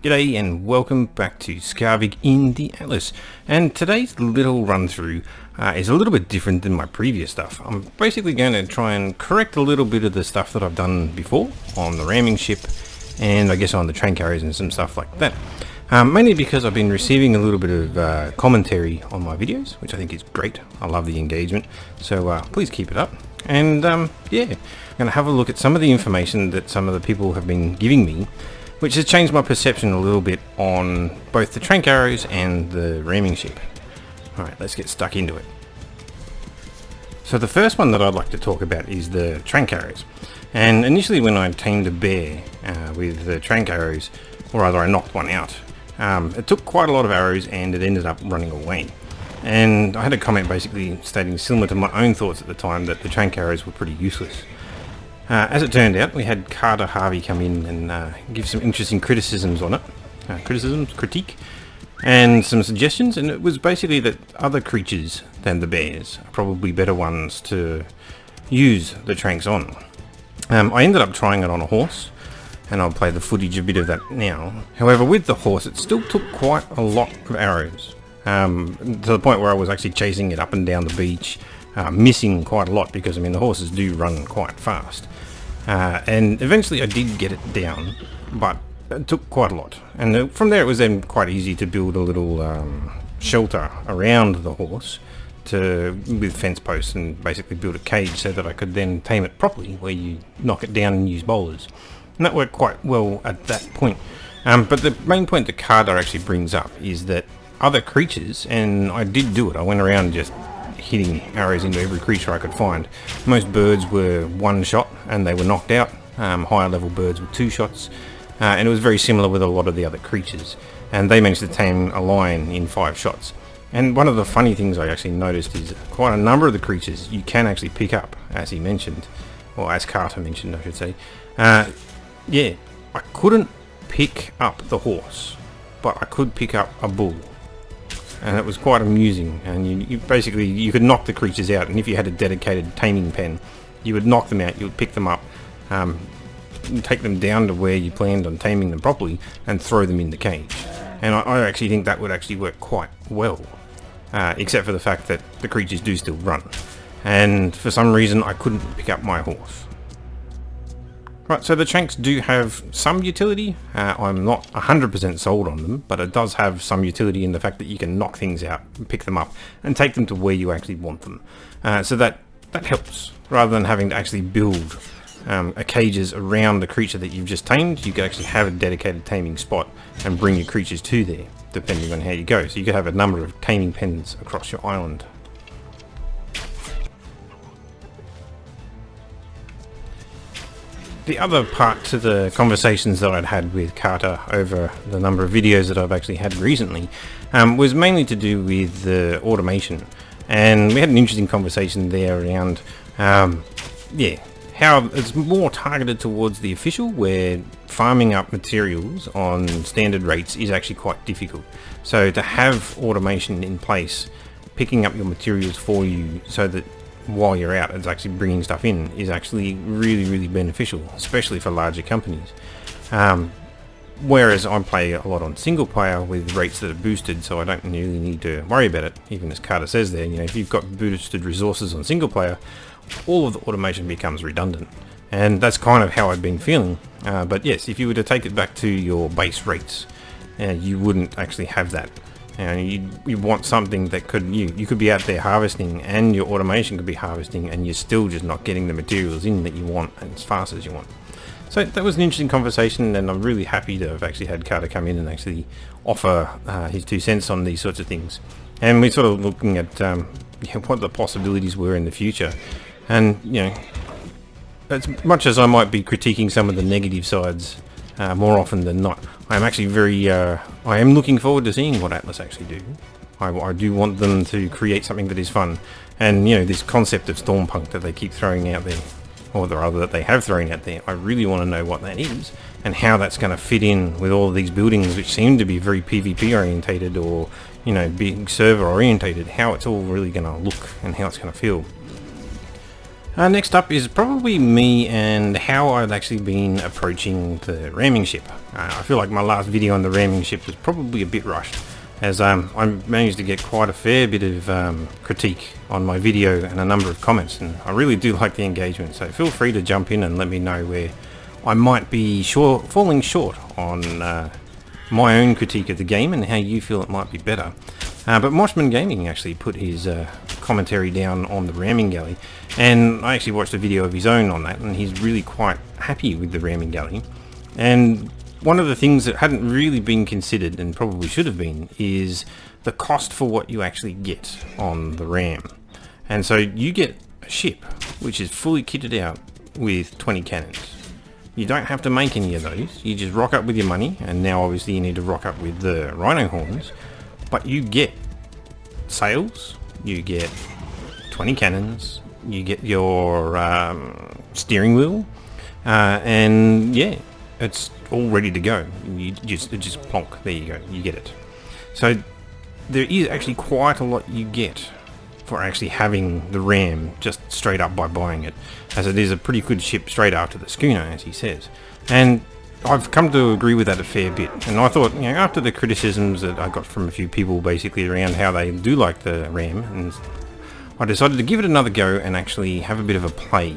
G'day and welcome back to Skarvik in the Atlas, and today's little run through is a little bit different than my previous stuff. I'm basically going to try and correct a little bit of the stuff that I've done before on the ramming ship and I guess on the train carriers and some stuff like that. Mainly because I've been receiving a little bit of commentary on my videos, which I think is great. I love the engagement, so please keep it up. And yeah, I'm going to have a look at some of the information that some of the people have been giving me, which has changed my perception a little bit on both the train carriers and the ramming ship. Alright, let's get stuck into it. So the first one that I'd like to talk about is the train carriers. And initially when I tamed a bear with the train carriers, or rather I knocked one out, it took quite a lot of arrows and it ended up running away. And I had a comment basically stating, similar to my own thoughts at the time, that the train carriers were pretty useless. As it turned out, we had Carter Harvey come in and give some interesting criticisms on it. Critique, and some suggestions, and it was basically that other creatures than the bears are probably better ones to use the tranks on. I ended up trying it on a horse, and I'll play the footage a bit of that now. However, with the horse, it still took quite a lot of arrows, to the point where I was actually chasing it up and down the beach, missing quite a lot, because I mean the horses do run quite fast. And eventually I did get it down, but it took quite a lot. And from there it was then quite easy to build a little shelter around the horse with fence posts, and basically build a cage so that I could then tame it properly, where you knock it down and use bowlers. And that worked quite well at that point. But the main point that Carter actually brings up is that other creatures, and I did do it, I went around just hitting arrows into every creature I could find. Most birds were one shot and they were knocked out. Higher level birds were 2 shots, and it was very similar with a lot of the other creatures, and they managed to tame a lion in 5 shots. And one of the funny things I actually noticed is quite a number of the creatures you can actually pick up, as he mentioned, or as Carter mentioned I should say. Yeah, I couldn't pick up the horse, but I could pick up a bull. And it was quite amusing, and you basically you could knock the creatures out, and if you had a dedicated taming pen, you would knock them out, you would pick them up, take them down to where you planned on taming them properly, and throw them in the cage. And I actually think that would actually work quite well, except for the fact that the creatures do still run, and for some reason I couldn't pick up my horse. Right, so the tranks do have some utility. I'm not 100% sold on them, but it does have some utility in the fact that you can knock things out, pick them up, and take them to where you actually want them. So that helps. Rather than having to actually build cages around the creature that you've just tamed, you could actually have a dedicated taming spot and bring your creatures to there, depending on how you go. So you could have a number of taming pens across your island. The other part to the conversations that I'd had with Carter over the number of videos that I've actually had recently was mainly to do with the automation, and we had an interesting conversation there around yeah, how it's more targeted towards the official, where farming up materials on standard rates is actually quite difficult. So to have automation in place, picking up your materials for you so that while you're out it's actually bringing stuff in, is actually really beneficial, especially for larger companies. Whereas I play a lot on single player with rates that are boosted, so I don't really need to worry about it. Even as Carter says there, you know, if you've got boosted resources on single player, all of the automation becomes redundant, and that's kind of how I've been feeling. But yes, if you were to take it back to your base rates, you wouldn't actually have that. And you want something that you could be out there harvesting, and your automation could be harvesting, and you're still just not getting the materials in that you want as fast as you want. So that was an interesting conversation, and I'm really happy to have actually had Carter come in and actually offer his 2 cents on these sorts of things. And we're sort of looking at what the possibilities were in the future. And you know, as much as I might be critiquing some of the negative sides more often than not, I'm actually I am looking forward to seeing what Atlas actually do. I do want them to create something that is fun, and you know, this concept of Stormpunk that they keep throwing out there, or rather that they have thrown out there, I really want to know what that is and how that's going to fit in with all of these buildings which seem to be very PvP orientated, or you know, big server orientated. How it's all really going to look and how it's going to feel. Next up is probably me and how I've actually been approaching the ramming ship. I feel like my last video on the ramming ship was probably a bit rushed, as I managed to get quite a fair bit of critique on my video and a number of comments, and I really do like the engagement, so feel free to jump in and let me know where I might be falling short on my own critique of the game and how you feel it might be better. But Moshman Gaming actually put his commentary down on the ramming galley, and I actually watched a video of his own on that, and he's really quite happy with the ramming galley. And one of the things that hadn't really been considered, and probably should have been, is the cost for what you actually get on the ram. And so you get a ship which is fully kitted out with 20 cannons. You don't have to make any of those, you just rock up with your money, and now obviously you need to rock up with the rhino horns, but you get sails, you get 20 cannons, you get your steering wheel, and yeah, it's all ready to go. It just plonk, there you go, you get it. So there is actually quite a lot you get for actually having the ram just straight up by buying it, as it is a pretty good ship straight after the schooner, as he says. And I've come to agree with that a fair bit, and I thought, you know, after the criticisms that I got from a few people basically around how they do like the ram, and I decided to give it another go and actually have a bit of a play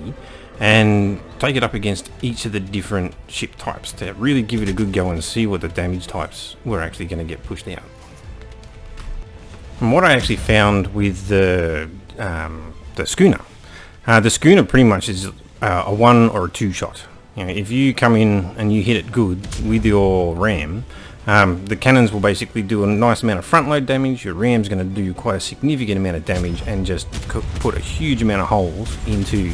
and take it up against each of the different ship types to really give it a good go and see what the damage types were actually going to get pushed out. And what I actually found with the schooner pretty much is a 1 or a 2 shot. You know, if you come in and you hit it good with your ram, the cannons will basically do a nice amount of front load damage. Your ram's going to do quite a significant amount of damage and just put a huge amount of holes into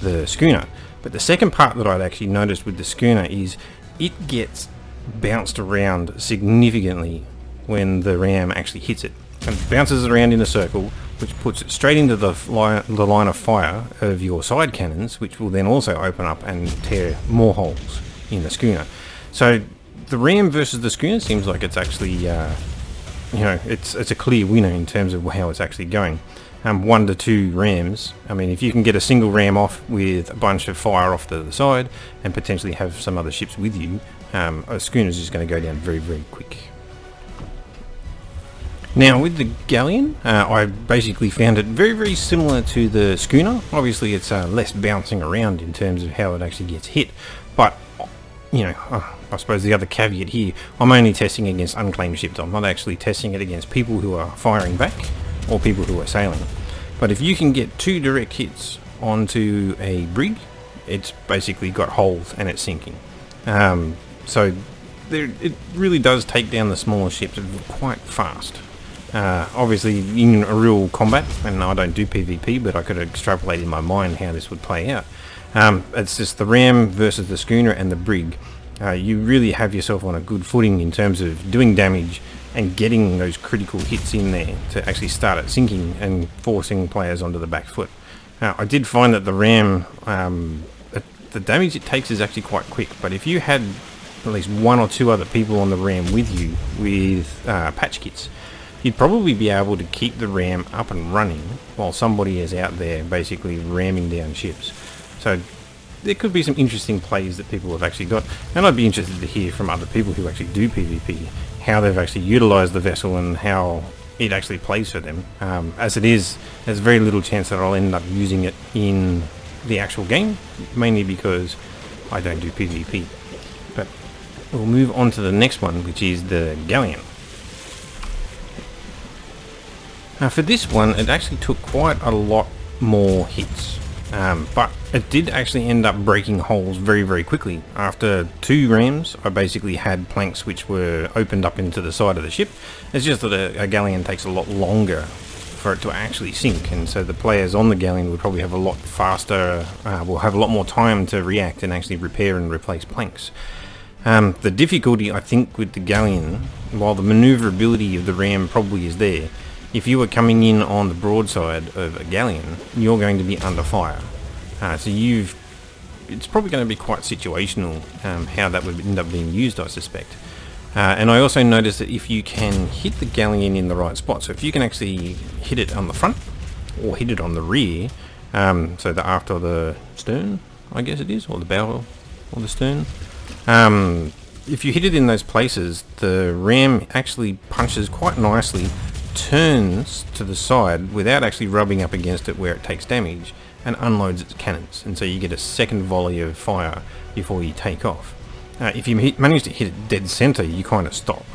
the schooner. But the second part that I'd actually noticed with the schooner is it gets bounced around significantly when the ram actually hits it. And bounces around in a circle, which puts it straight into the line of fire of your side cannons, which will then also open up and tear more holes in the schooner. So the ram versus the schooner seems like it's actually, you know, it's a clear winner in terms of how it's actually going. 1 to 2 rams. I mean, if you can get a single ram off with a bunch of fire off to the side and potentially have some other ships with you, a schooner's just going to go down very, very quick. Now with the galleon, I basically found it very, very similar to the schooner. Obviously it's less bouncing around in terms of how it actually gets hit, but you know, I suppose the other caveat here, I'm only testing against unclaimed ships. I'm not actually testing it against people who are firing back or people who are sailing. But if you can get 2 direct hits onto a brig, it's basically got holes and it's sinking. So it really does take down the smaller ships quite fast. Obviously in a real combat, and I don't do PvP, but I could extrapolate in my mind how this would play out. It's just the ram versus the schooner and the brig. You really have yourself on a good footing in terms of doing damage and getting those critical hits in there to actually start it sinking and forcing players onto the back foot. I did find that the ram, the damage it takes is actually quite quick, but if you had at least 1 or 2 other people on the ram with you with patch kits, you'd probably be able to keep the ram up and running while somebody is out there basically ramming down ships. So there could be some interesting plays that people have actually got, and I'd be interested to hear from other people who actually do PvP how they've actually utilised the vessel and how it actually plays for them. As it is, there's very little chance that I'll end up using it in the actual game, mainly because I don't do PvP. But we'll move on to the next one, which is the galleon. For this one, it actually took quite a lot more hits, but it did actually end up breaking holes very, very quickly. After 2 rams, I basically had planks which were opened up into the side of the ship. It's just that a galleon takes a lot longer for it to actually sink, and so the players on the galleon would probably have a lot faster, will have a lot more time to react and actually repair and replace planks. The difficulty, I think, with the galleon, while the manoeuvrability of the ram probably is there, if you were coming in on the broadside of a galleon, you're going to be under fire. So it's probably going to be quite situational how that would end up being used, I suspect. And I also noticed that if you can hit the galleon in the right spot, so if you can actually hit it on the front or hit it on the rear, So the aft or the stern, I guess it is, or the bow or the stern. If you hit it in those places, the ram actually punches quite nicely, turns to the side without actually rubbing up against it where it takes damage, and unloads its cannons, and so you get a second volley of fire before you take off. If you manage to hit it dead center, you kind of stop,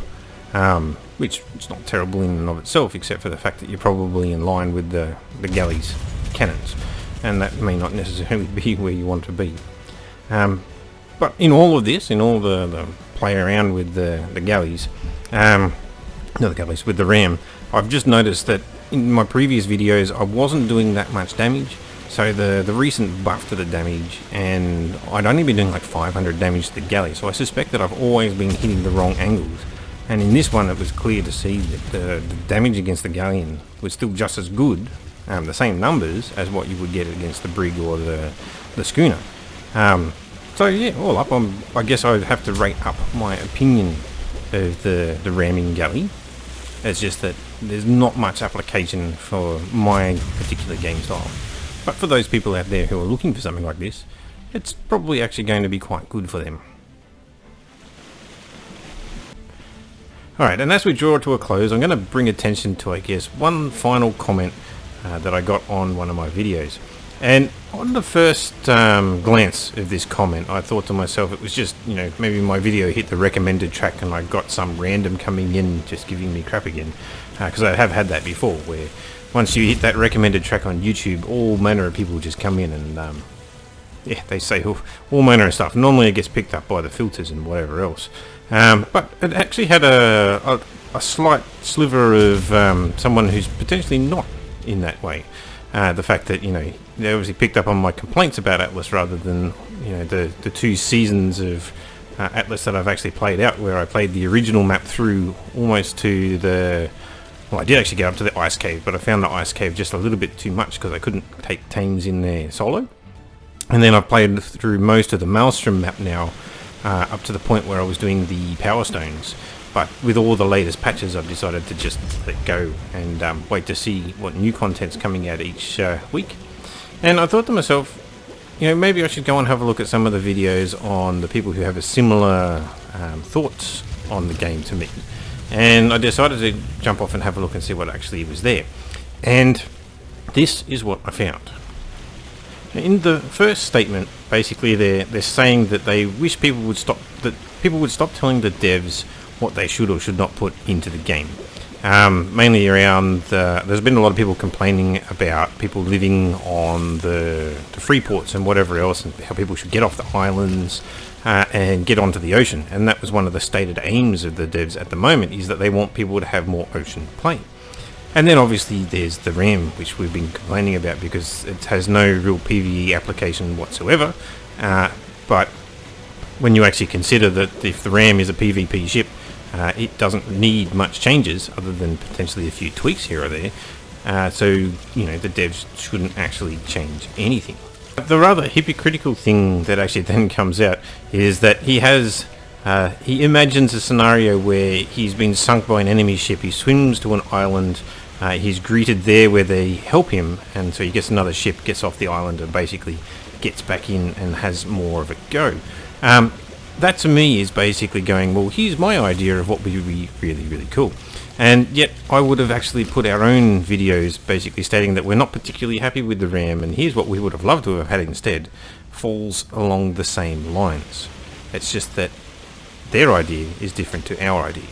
which is not terrible in and of itself, except for the fact that you're probably in line with the galley's cannons, and that may not necessarily be where you want to be. But in all of this, in all the play around with the galleys, not the galleys, with the ram, I've just noticed that in my previous videos I wasn't doing that much damage. So the recent buff to the damage, and I'd only been doing like 500 damage to the galley, so I suspect that I've always been hitting the wrong angles. And in this one it was clear to see that the damage against the galleon was still just as good, the same numbers as what you would get against the brig or the schooner. So yeah, all up, I guess I would have to rate up my opinion of the ramming galley. It's just that there's not much application for my particular game style. But for those people out there who are looking for something like this, it's probably actually going to be quite good for them. Alright, and as we draw to a close, I'm going to bring attention to, I guess, one final comment that I got on one of my videos. And on the first glance of this comment, I thought to myself it was just, you know, maybe my video hit the recommended track and I got some random coming in just giving me crap again. Because I have had that before, where once you hit that recommended track on YouTube, all manner of people just come in and, yeah, they say all manner of stuff. Normally it gets picked up by the filters and whatever else. But it actually had a slight sliver of someone who's potentially not in that way. The fact that, you know, they obviously picked up on my complaints about Atlas rather than, you know, the 2 seasons of Atlas that I've actually played out, where I played the original map through almost to the... Well, I did actually get up to the ice cave, but I found the ice cave just a little bit too much because I couldn't take teams in there solo. And then I've played through most of the Maelstrom map now, up to the point where I was doing the Power Stones. But with all the latest patches, I've decided to just let it go and wait to see what new content's coming out each week. And I thought to myself, you know, maybe I should go and have a look at some of the videos on the people who have a similar thoughts on the game to me. And I decided to jump off and have a look and see what actually was there. And this is what I found. In the first statement, basically they're saying that they wish people would stop telling the devs what they should or should not put into the game. Mainly around, there's been a lot of people complaining about people living on the free ports and whatever else, and how people should get off the islands and get onto the ocean. And that was one of the stated aims of the devs at the moment, is that they want people to have more ocean play. And then obviously there's the RAM, which we've been complaining about because it has no real PvE application whatsoever. But when you actually consider that if the RAM is a PvP ship, it doesn't need much changes other than potentially a few tweaks here or there. So, you know, the devs shouldn't actually change anything. The rather hypocritical thing that actually then comes out is that he imagines a scenario where he's been sunk by an enemy ship, he swims to an island, he's greeted there where they help him, and so he gets another ship, gets off the island and basically gets back in and has more of a go. That to me is basically going, well, here's my idea of what would be really, really cool. And yet I would have actually put our own videos basically stating that we're not particularly happy with the RAM, and here's what we would have loved to have had instead, falls along the same lines. It's just that their idea is different to our idea.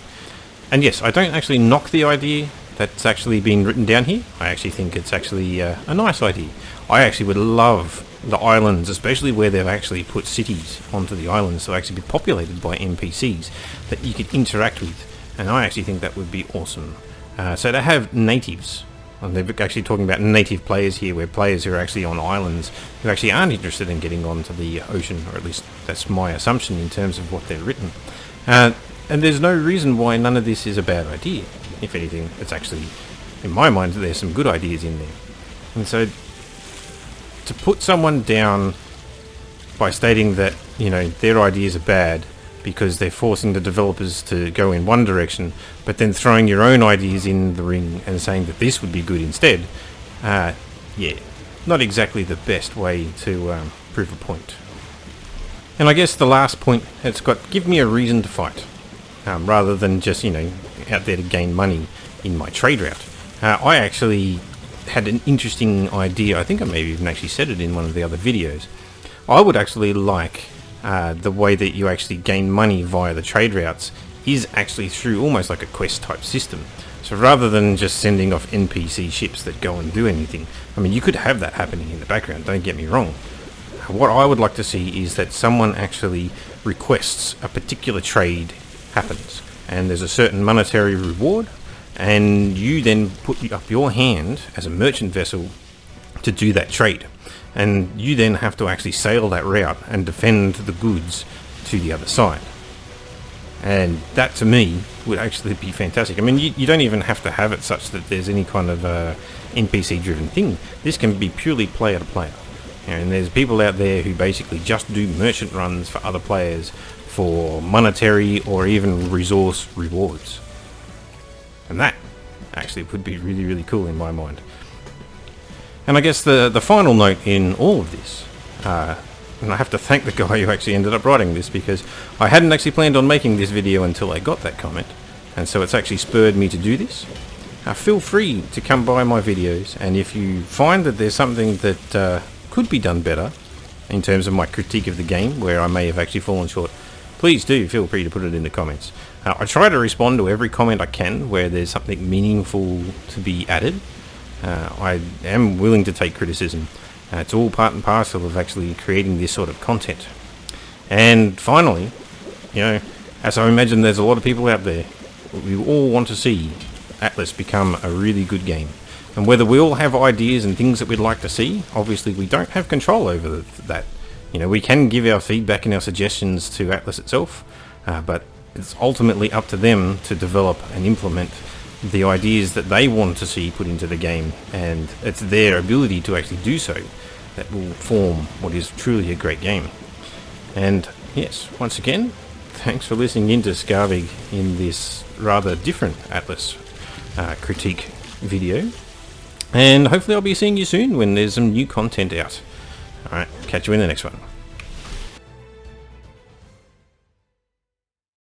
And yes, I don't actually knock the idea that's actually been written down here. I actually think it's actually a nice idea. I actually would love the islands, especially where they've actually put cities onto the islands to actually be populated by NPCs that you could interact with, and I actually think that would be awesome. So to have natives, and they're actually talking about native players here, where players who are actually on islands who actually aren't interested in getting onto the ocean, or at least that's my assumption in terms of what they've written. And there's no reason why none of this is a bad idea. If anything, it's actually, in my mind, there's some good ideas in there. And so to put someone down by stating that, you know, their ideas are bad because they're forcing the developers to go in one direction, but then throwing your own ideas in the ring and saying that this would be good instead, yeah, not exactly the best way to prove a point. And I guess the last point, it's got give me a reason to fight, rather than just, out there to gain money in my trade route. I actually had an interesting idea. I think I maybe even actually said it in one of the other videos. I would actually like the way that you actually gain money via the trade routes is actually through almost like a quest type system. So rather than just sending off NPC ships that go and do anything, I mean, you could have that happening in the background, don't get me wrong. What I would like to see is that someone actually requests a particular trade happens, and there's a certain monetary reward, and you then put up your hand as a merchant vessel to do that trade. And you then have to actually sail that route and defend the goods to the other side. And that, to me, would actually be fantastic. I mean, you don't even have to have it such that there's any kind of NPC-driven thing. This can be purely player to player. And there's people out there who basically just do merchant runs for other players for monetary or even resource rewards. And that actually would be really, really cool in my mind. And I guess the final note in all of this, and I have to thank the guy who actually ended up writing this, because I hadn't actually planned on making this video until I got that comment, and so it's actually spurred me to do this. Feel free to come by my videos, and if you find that there's something that could be done better in terms of my critique of the game, where I may have actually fallen short, please do feel free to put it in the comments. I try to respond to every comment I can where there's something meaningful to be added. I am willing to take criticism. It's all part and parcel of actually creating this sort of content. And finally, as I imagine there's a lot of people out there, we all want to see Atlas become a really good game. And whether we all have ideas and things that we'd like to see, obviously we don't have control over that. We can give our feedback and our suggestions to Atlas itself, but it's ultimately up to them to develop and implement the ideas that they want to see put into the game, and it's their ability to actually do so that will form what is truly a great game. And yes, once again, thanks for listening in to Scarvig in this rather different Atlas critique video, and hopefully I'll be seeing you soon when there's some new content out. Alright, catch you in the next one.